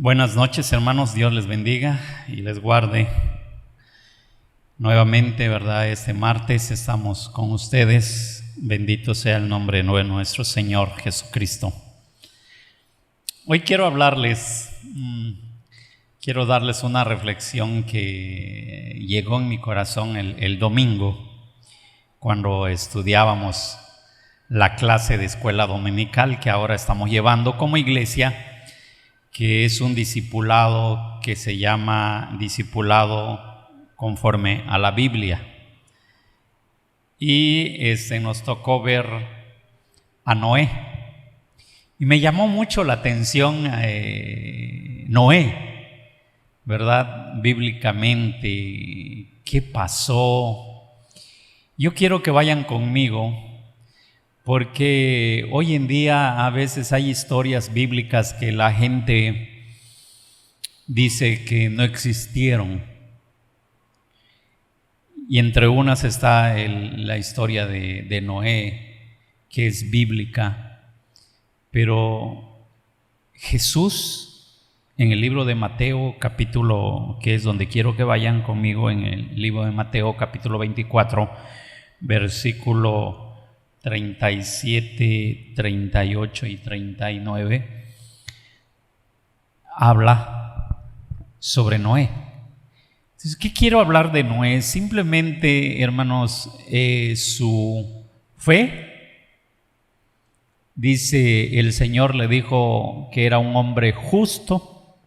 Buenas noches, hermanos. Dios les bendiga y les guarde. Nuevamente, ¿verdad? Este martes estamos con ustedes. Bendito sea el nombre de nuestro Señor Jesucristo. Hoy quiero darles una reflexión que llegó en mi corazón el domingo, cuando estudiábamos la clase de escuela dominical que ahora estamos llevando como iglesia, que es un discipulado que se llama discipulado conforme a la Biblia. Y nos tocó ver a Noé. Y me llamó mucho la atención Noé, ¿verdad? Bíblicamente, ¿qué pasó? Yo quiero que vayan conmigo, porque hoy en día a veces hay historias bíblicas que la gente dice que no existieron. Y entre unas está la historia de Noé, que es bíblica. Pero Jesús, en el libro de Mateo, capítulo, que es donde quiero que vayan conmigo, en el libro de Mateo, capítulo 24, versículo 37, 38 y 39, habla sobre Noé. Entonces, ¿qué quiero hablar de Noé? Simplemente, hermanos, su fe. Dice, el Señor le dijo que era un hombre justo.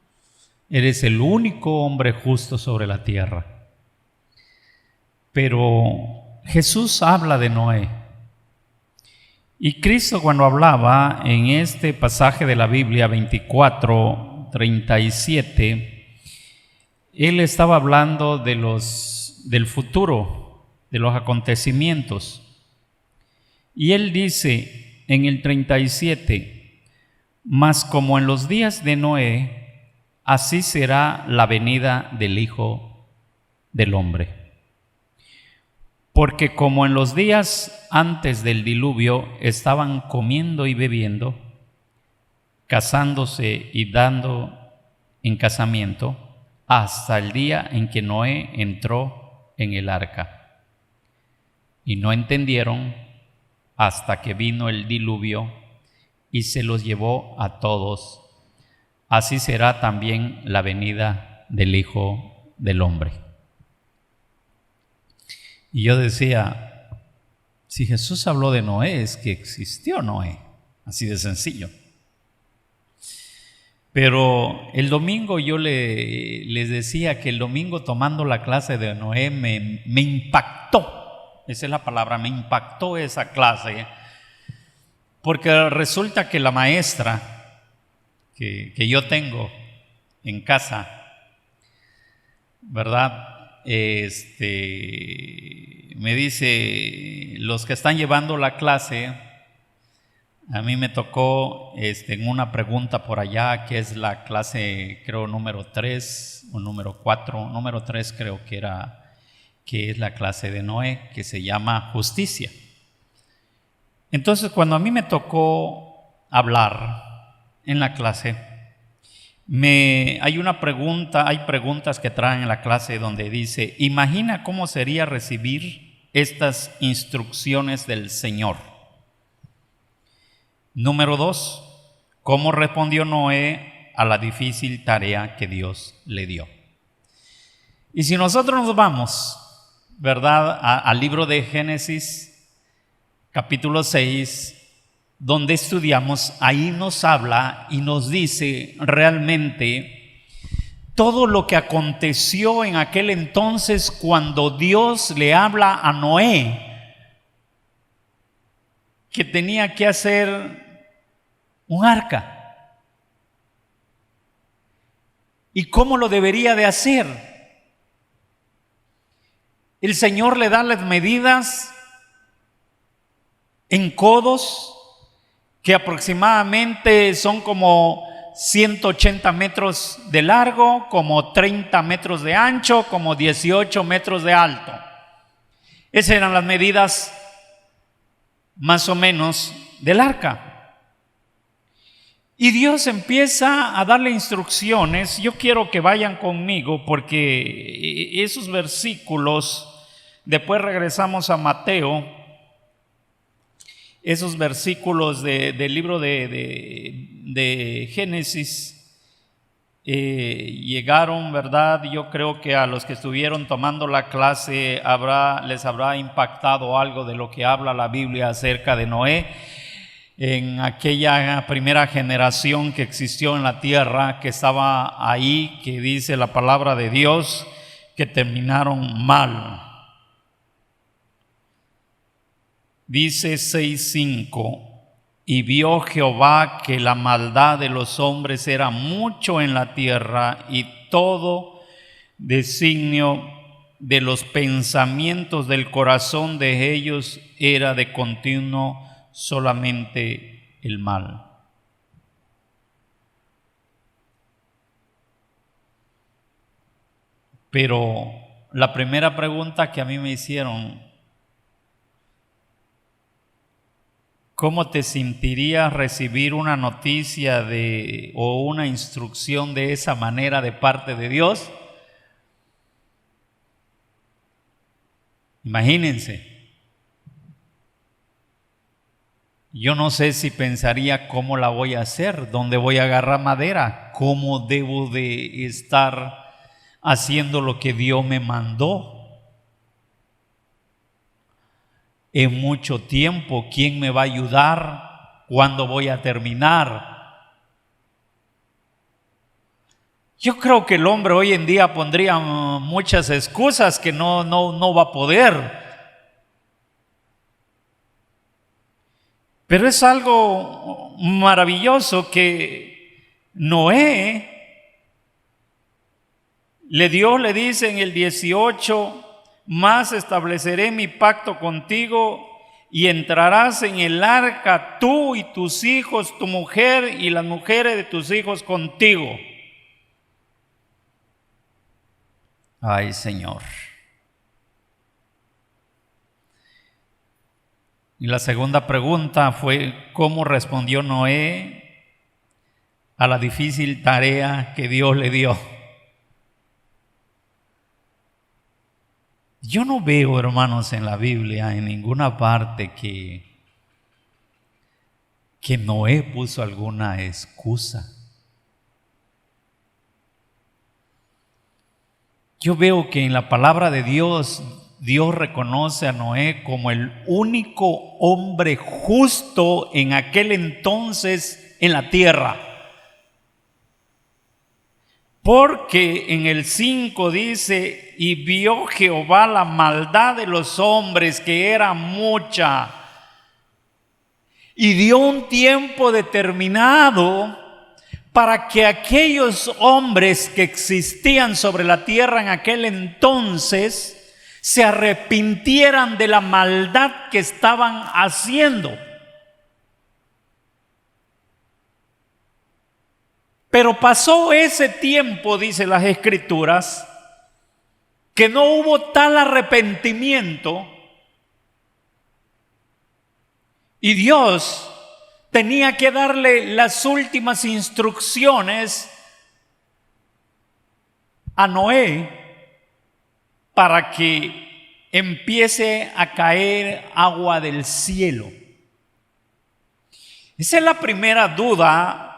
Eres el único hombre justo sobre la tierra. Pero Jesús habla de Noé. Y Cristo, cuando hablaba en este pasaje de la Biblia 24, 37, Él estaba hablando del futuro, de los acontecimientos. Y Él dice en el 37, mas como en los días de Noé, así será la venida del Hijo del Hombre. Porque como en los días antes del diluvio estaban comiendo y bebiendo, casándose y dando en casamiento, hasta el día en que Noé entró en el arca. Y no entendieron hasta que vino el diluvio y se los llevó a todos. Así será también la venida del Hijo del Hombre. Y yo decía, si Jesús habló de Noé, es que existió Noé, así de sencillo. Pero el domingo yo les decía que el domingo, tomando la clase de Noé, me impactó, esa es la palabra, me impactó esa clase, porque resulta que la maestra que yo tengo en casa, ¿verdad? Me dice, los que están llevando la clase, a mí me tocó en una pregunta por allá, que es la clase, creo, número 3 o número 4, número 3 creo que es la clase de Noé, que se llama justicia. Entonces, cuando a mí me tocó hablar en la clase, hay preguntas que traen en la clase donde dice, imagina cómo sería recibir estas instrucciones del Señor. Número 2, ¿cómo respondió Noé a la difícil tarea que Dios le dio? Y si nosotros nos vamos, ¿verdad?, al libro de Génesis, capítulo 6, donde estudiamos, ahí nos habla y nos dice realmente todo lo que aconteció en aquel entonces cuando Dios le habla a Noé que tenía que hacer un arca y cómo lo debería de hacer. El Señor le da las medidas en codos, que aproximadamente son como 180 metros de largo, como 30 metros de ancho, como 18 metros de alto. Esas eran las medidas más o menos del arca. Y Dios empieza a darle instrucciones. Yo quiero que vayan conmigo porque esos versículos, después regresamos a Mateo, esos versículos del libro de Génesis, llegaron, ¿verdad? Yo creo que a los que estuvieron tomando la clase les habrá impactado algo de lo que habla la Biblia acerca de Noé. En aquella primera generación que existió en la tierra, que estaba ahí, que dice la palabra de Dios, que terminaron mal. Dice 6:5: y vio Jehová que la maldad de los hombres era mucho en la tierra, y todo designio de los pensamientos del corazón de ellos era de continuo solamente el mal. Pero la primera pregunta que a mí me hicieron: ¿cómo te sentirías recibir una noticia o una instrucción de esa manera de parte de Dios? Imagínense. Yo no sé si pensaría cómo la voy a hacer, dónde voy a agarrar madera, cómo debo de estar haciendo lo que Dios me mandó. En mucho tiempo, ¿quién me va a ayudar? ¿Cuándo voy a terminar? Yo creo que el hombre hoy en día pondría muchas excusas que no va a poder. Pero es algo maravilloso que Noé Dios le dice en el 18: más estableceré mi pacto contigo y entrarás en el arca tú y tus hijos, tu mujer y las mujeres de tus hijos contigo. Ay, Señor. Y la segunda pregunta fue: ¿cómo respondió Noé a la difícil tarea que Dios le dio? Yo no veo, hermanos, en la Biblia, en ninguna parte que Noé puso alguna excusa. Yo veo que en la palabra de Dios, Dios reconoce a Noé como el único hombre justo en aquel entonces en la tierra. Porque en el 5 dice: y vio Jehová la maldad de los hombres, que era mucha, y dio un tiempo determinado para que aquellos hombres que existían sobre la tierra en aquel entonces se arrepintieran de la maldad que estaban haciendo. Pero pasó ese tiempo, dice las Escrituras, que no hubo tal arrepentimiento, y Dios tenía que darle las últimas instrucciones a Noé para que empiece a caer agua del cielo. Esa es la primera duda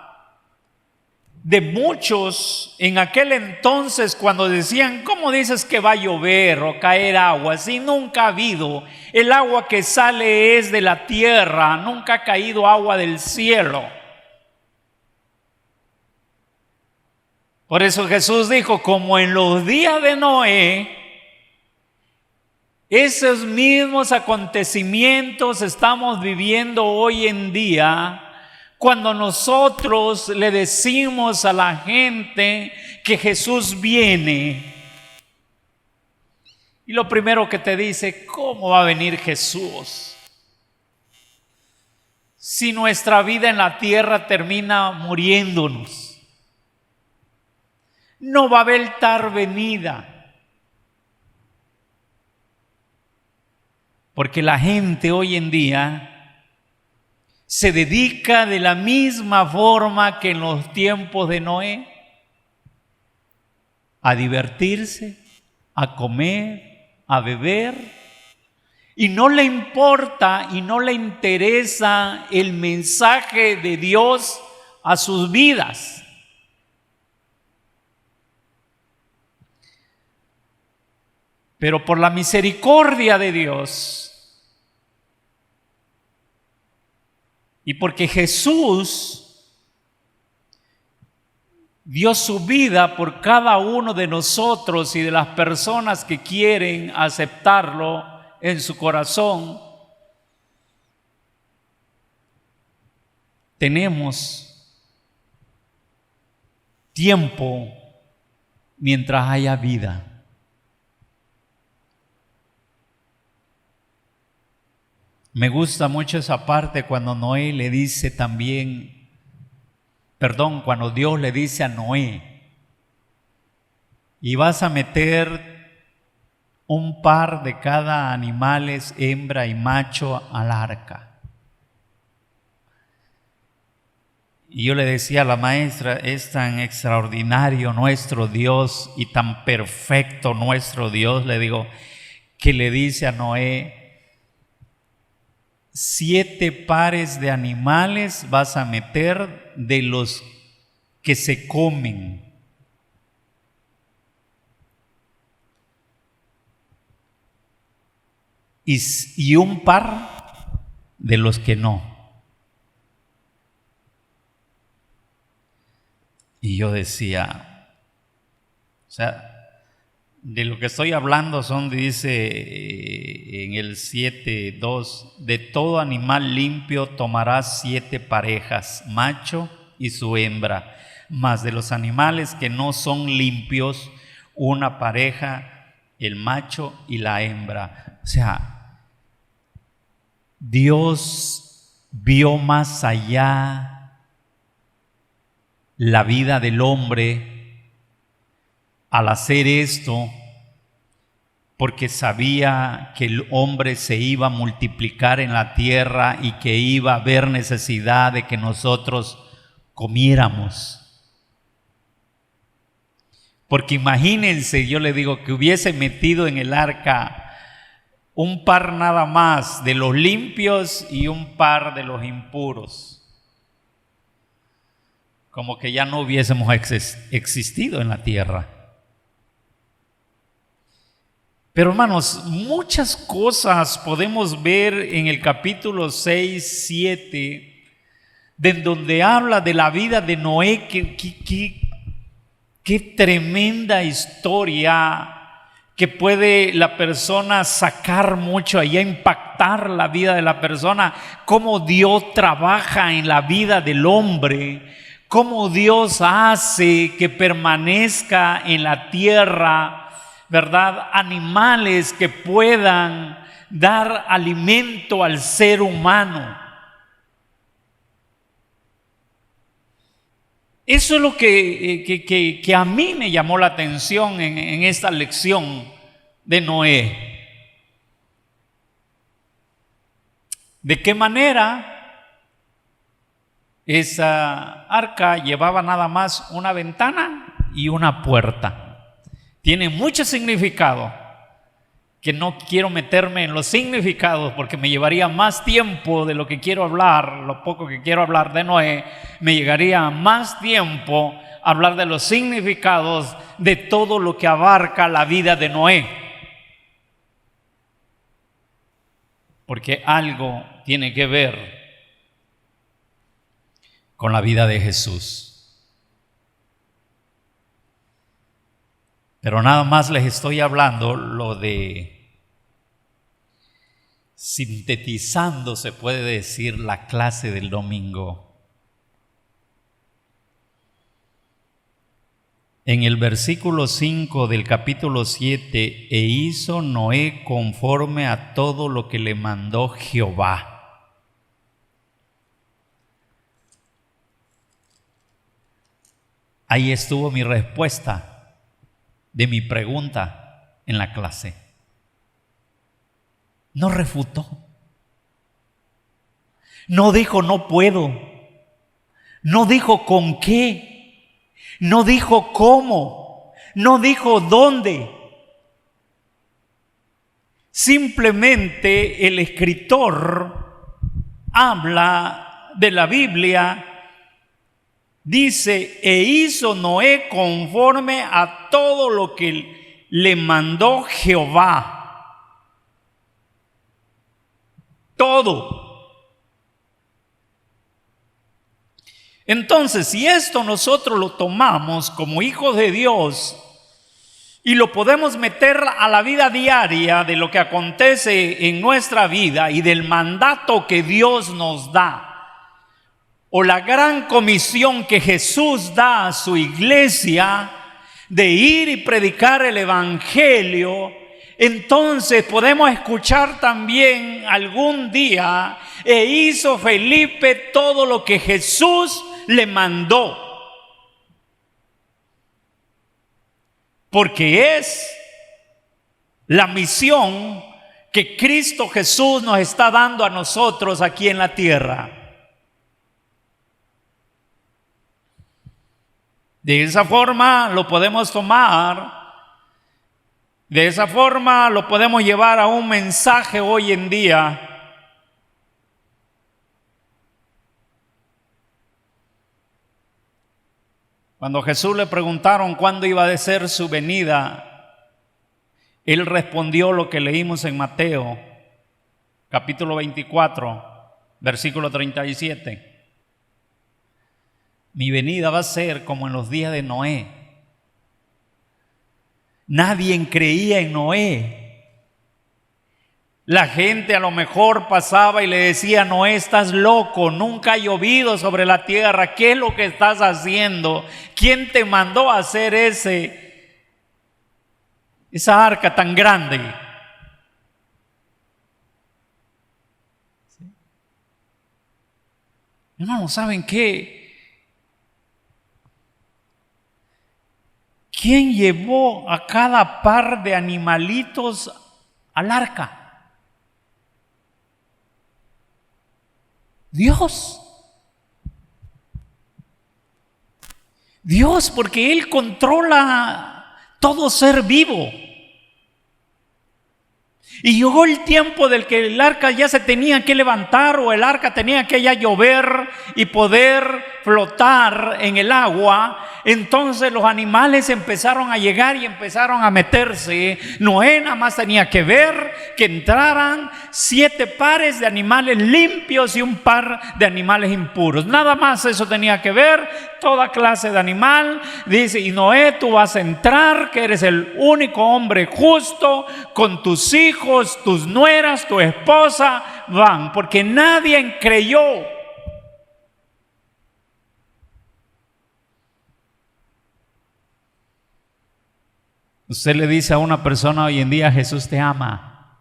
de muchos en aquel entonces, cuando decían: ¿cómo dices que va a llover o caer agua si nunca ha habido? El agua que sale es de la tierra, nunca ha caído agua del cielo. Por eso Jesús dijo: como en los días de Noé, esos mismos acontecimientos estamos viviendo hoy en día, cuando nosotros le decimos a la gente que Jesús viene. Y lo primero que te dice: ¿cómo va a venir Jesús? Si nuestra vida en la tierra termina muriéndonos, no va a haber tal venida. Porque la gente hoy en día se dedica de la misma forma que en los tiempos de Noé a divertirse, a comer, a beber, y no le importa y no le interesa el mensaje de Dios a sus vidas. Pero por la misericordia de Dios y porque Jesús dio su vida por cada uno de nosotros y de las personas que quieren aceptarlo en su corazón, tenemos tiempo mientras haya vida. Me gusta mucho esa parte cuando Noé le dice también, cuando Dios le dice a Noé, y vas a meter un par de cada animales, hembra y macho, al arca. Y yo le decía a la maestra, es tan extraordinario nuestro Dios y tan perfecto nuestro Dios, le digo, que le dice a Noé, 7 pares de animales vas a meter de los que se comen. Y un par de los que no. Y yo decía, o sea, de lo que estoy hablando dice en el 7:2, de todo animal limpio tomarás 7 parejas, macho y su hembra, mas de los animales que no son limpios, una pareja, el macho y la hembra. O sea, Dios vio más allá la vida del hombre al hacer esto, porque sabía que el hombre se iba a multiplicar en la tierra y que iba a haber necesidad de que nosotros comiéramos. Porque imagínense, yo le digo, que hubiese metido en el arca un par nada más de los limpios y un par de los impuros. Como que ya no hubiésemos existido en la tierra. Pero hermanos, muchas cosas podemos ver en el capítulo 6, 7, de donde habla de la vida de Noé. Qué tremenda historia que puede la persona sacar mucho allá, impactar la vida de la persona, cómo Dios trabaja en la vida del hombre, cómo Dios hace que permanezca en la tierra, ¿verdad?, animales que puedan dar alimento al ser humano. Eso es lo que a mí me llamó la atención en esta lección de Noé. ¿De qué manera? Esa arca llevaba nada más una ventana y una puerta. Tiene mucho significado, que no quiero meterme en los significados porque me llevaría más tiempo de lo que quiero hablar. Lo poco que quiero hablar de Noé, me llegaría más tiempo hablar de los significados de todo lo que abarca la vida de Noé. Porque algo tiene que ver con la vida de Jesús. Pero nada más les estoy hablando lo de, sintetizando se puede decir, la clase del domingo. En el versículo 5 del capítulo 7, e hizo Noé conforme a todo lo que le mandó Jehová. Ahí estuvo mi respuesta de mi pregunta en la clase. No refutó. No dijo no puedo. No dijo con qué. No dijo cómo. No dijo dónde. Simplemente el escritor habla de la Biblia. Dice, e hizo Noé conforme a todo lo que le mandó Jehová. Todo. Entonces, si esto nosotros lo tomamos como hijos de Dios y lo podemos meter a la vida diaria de lo que acontece en nuestra vida y del mandato que Dios nos da, o la gran comisión que Jesús da a su iglesia de ir y predicar el evangelio, entonces podemos escuchar también algún día, e hizo Felipe todo lo que Jesús le mandó. Porque es la misión que Cristo Jesús nos está dando a nosotros aquí en la tierra. De esa forma lo podemos tomar, de esa forma lo podemos llevar a un mensaje hoy en día. Cuando Jesús le preguntaron cuándo iba a ser su venida, Él respondió lo que leímos en Mateo, capítulo 24, versículo 37. Mi venida va a ser como en los días de Noé. Nadie creía en Noé. La gente a lo mejor pasaba y le decía, Noé, estás loco, nunca ha llovido sobre la tierra, ¿qué es lo que estás haciendo? ¿Quién te mandó a hacer esa arca tan grande? Hermanos, ¿saben qué? ¿Quién llevó a cada par de animalitos al arca? Dios. Dios, porque Él controla todo ser vivo. Y llegó el tiempo del que el arca ya se tenía que levantar, o el arca tenía que ya llover y poder flotar en el agua. Entonces los animales empezaron a llegar y empezaron a meterse. Noé nada más tenía que ver que entraran 7 pares de animales limpios y un par de animales impuros. Nada más eso tenía que ver, toda clase de animal. Dice, y Noé, tú vas a entrar, que eres el único hombre justo, con tus hijos, tus nueras, tu esposa, van, porque nadie creyó. Usted le dice a una persona hoy en día, Jesús te ama.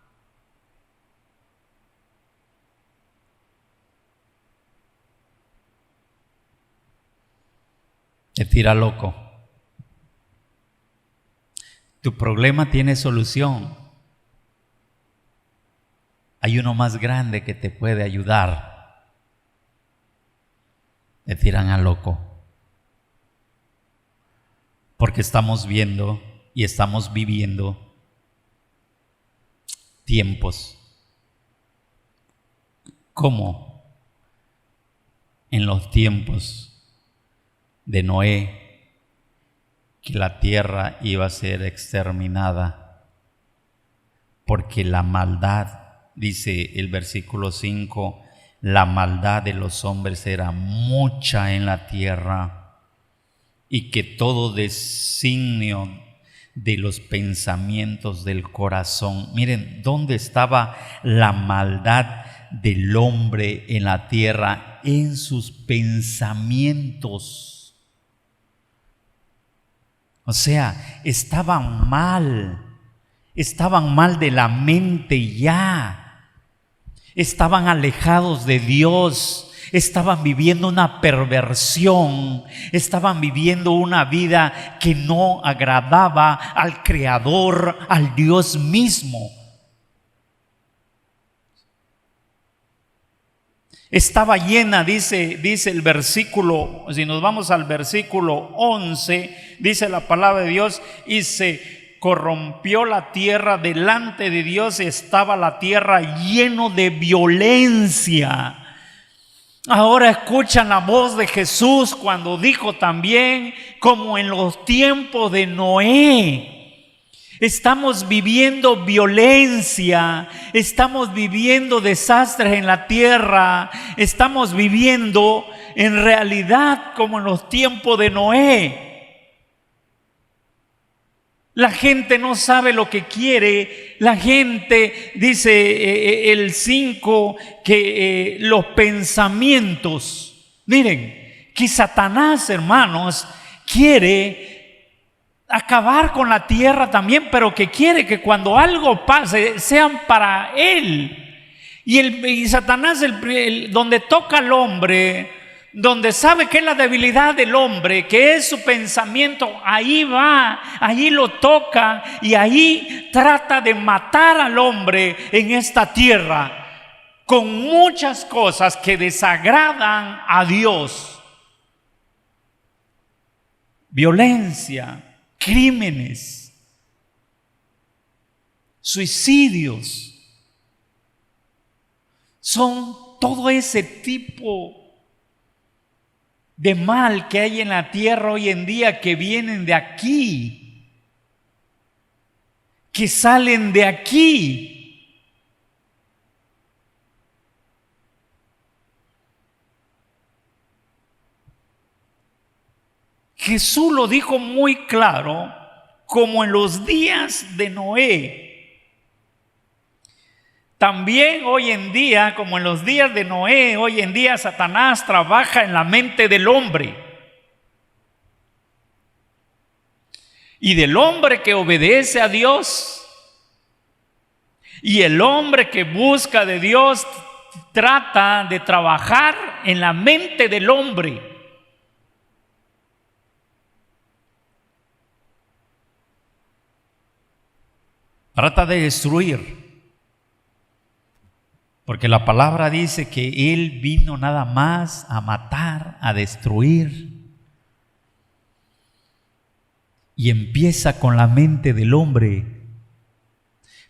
Te tira loco. Tu problema tiene solución. Hay uno más grande que te puede ayudar. Te tiran a loco. Porque estamos viendo y estamos viviendo tiempos como en los tiempos de Noé, que la tierra iba a ser exterminada porque la maldad, dice el versículo 5, la maldad de los hombres era mucha en la tierra, y que todo designio de los pensamientos del corazón. Miren, ¿dónde estaba la maldad del hombre en la tierra? En sus pensamientos. O sea, estaban mal de la mente ya. Estaban alejados de Dios. Estaban viviendo una perversión, estaban viviendo una vida que no agradaba al Creador, al Dios mismo. estaba llena, dice el versículo, si nos vamos al versículo 11, dice la palabra de Dios, y se corrompió la tierra delante de Dios, estaba la tierra lleno de violencia. Ahora escuchan la voz de Jesús cuando dijo también, como en los tiempos de Noé. Estamos viviendo violencia, estamos viviendo desastres en la tierra, estamos viviendo en realidad como en los tiempos de Noé. La gente no sabe lo que quiere. La gente, dice el 5, que los pensamientos. Miren, que Satanás, hermanos, quiere acabar con la tierra también, pero que quiere que cuando algo pase sean para él. Y Satanás, donde toca al hombre, donde sabe que es la debilidad del hombre, que es su pensamiento, ahí va, ahí lo toca y ahí trata de matar al hombre en esta tierra con muchas cosas que desagradan a Dios. Violencia, crímenes, suicidios, son todo ese tipo de mal que hay en la tierra hoy en día, que vienen de aquí, que salen de aquí. Jesús lo dijo muy claro, como en los días de Noé. También hoy en día, como en los días de Noé, hoy en día Satanás trabaja en la mente del hombre. Y del hombre que obedece a Dios y el hombre que busca de Dios, trata de trabajar en la mente del hombre. Trata de destruir. Porque la palabra dice que Él vino nada más a matar, a destruir. Y empieza con la mente del hombre,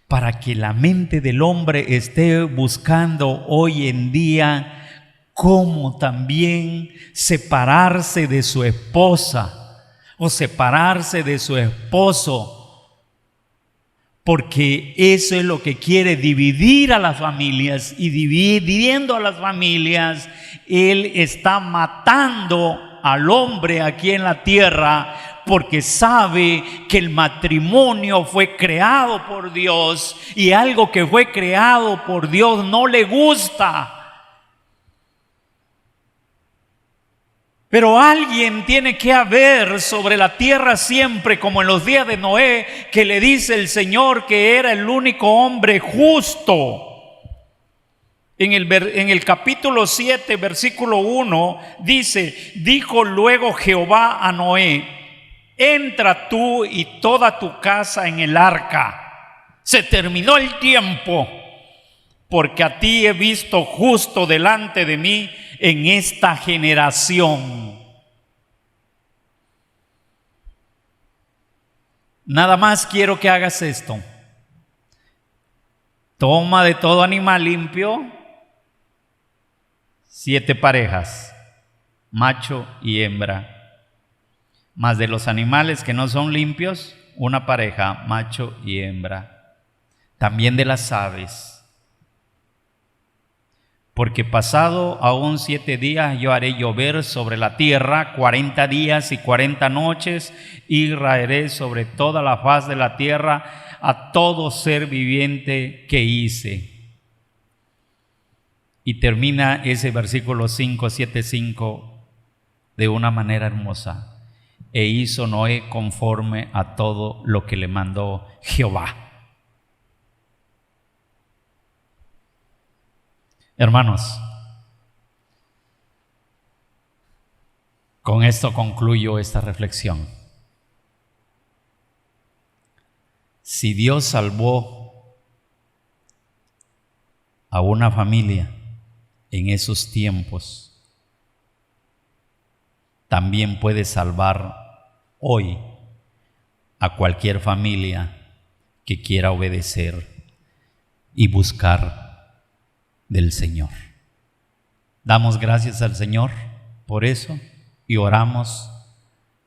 para que la mente del hombre esté buscando hoy en día cómo también separarse de su esposa o separarse de su esposo. Porque eso es lo que quiere, dividir a las familias, y dividiendo a las familias, Él está matando al hombre aquí en la tierra, porque sabe que el matrimonio fue creado por Dios, y algo que fue creado por Dios no le gusta. Pero alguien tiene que haber sobre la tierra siempre, como en los días de Noé, que le dice el Señor que era el único hombre justo. En el capítulo 7, versículo 1, dice: dijo luego Jehová a Noé: entra tú y toda tu casa en el arca. Se terminó el tiempo, porque a ti he visto justo delante de mí en esta generación. Nada más quiero que hagas esto: toma de todo animal limpio 7 parejas, macho y hembra, más de los animales que no son limpios, 1 pareja, macho y hembra, también de las aves. Porque pasado aún 7 días yo haré llover sobre la tierra 40 días y 40 noches, y raeré sobre toda la faz de la tierra a todo ser viviente que hice. Y termina ese versículo 5, 7, 5 de una manera hermosa: e hizo Noé conforme a todo lo que le mandó Jehová. Hermanos, con esto concluyo esta reflexión. Si Dios salvó a una familia en esos tiempos, también puede salvar hoy a cualquier familia que quiera obedecer y buscar del Señor. Damos gracias al Señor por eso y oramos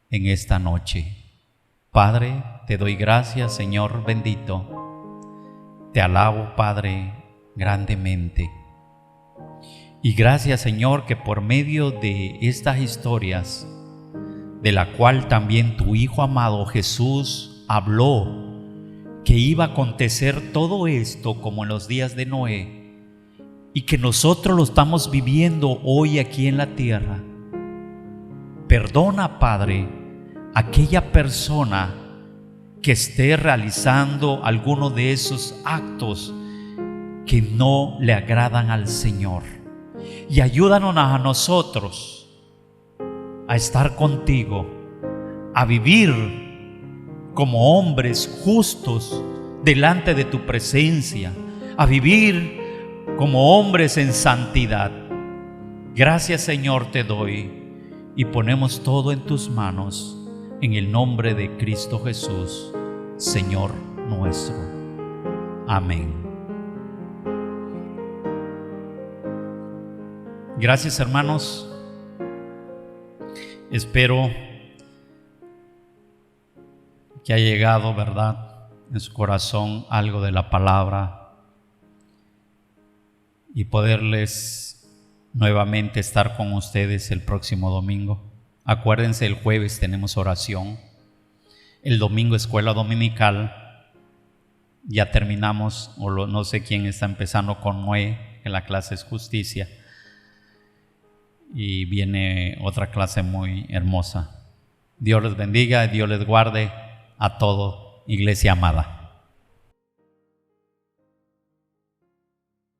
en esta noche. Padre, te doy gracias, Señor bendito. Te alabo, Padre, grandemente. Y gracias, Señor, que por medio de estas historias, de la cual también tu Hijo amado Jesús habló, que iba a acontecer todo esto como en los días de Noé, y que nosotros lo estamos viviendo hoy aquí en la tierra. Perdona, Padre, aquella persona que esté realizando alguno de esos actos que no le agradan al Señor, y ayúdanos a nosotros a estar contigo, a vivir como hombres justos delante de tu presencia, a vivir como hombres en santidad. Gracias, Señor, te doy y ponemos todo en tus manos, en el nombre de Cristo Jesús, Señor nuestro. Amén. Gracias, hermanos. Espero que haya llegado, ¿verdad?, en su corazón algo de la palabra y poderles nuevamente estar con ustedes el próximo domingo. Acuérdense, el jueves tenemos oración, el domingo escuela dominical. Ya terminamos, no sé quién está empezando con Noé, que la clase es justicia. Y viene otra clase muy hermosa. Dios les bendiga, Dios les guarde a todo, iglesia amada.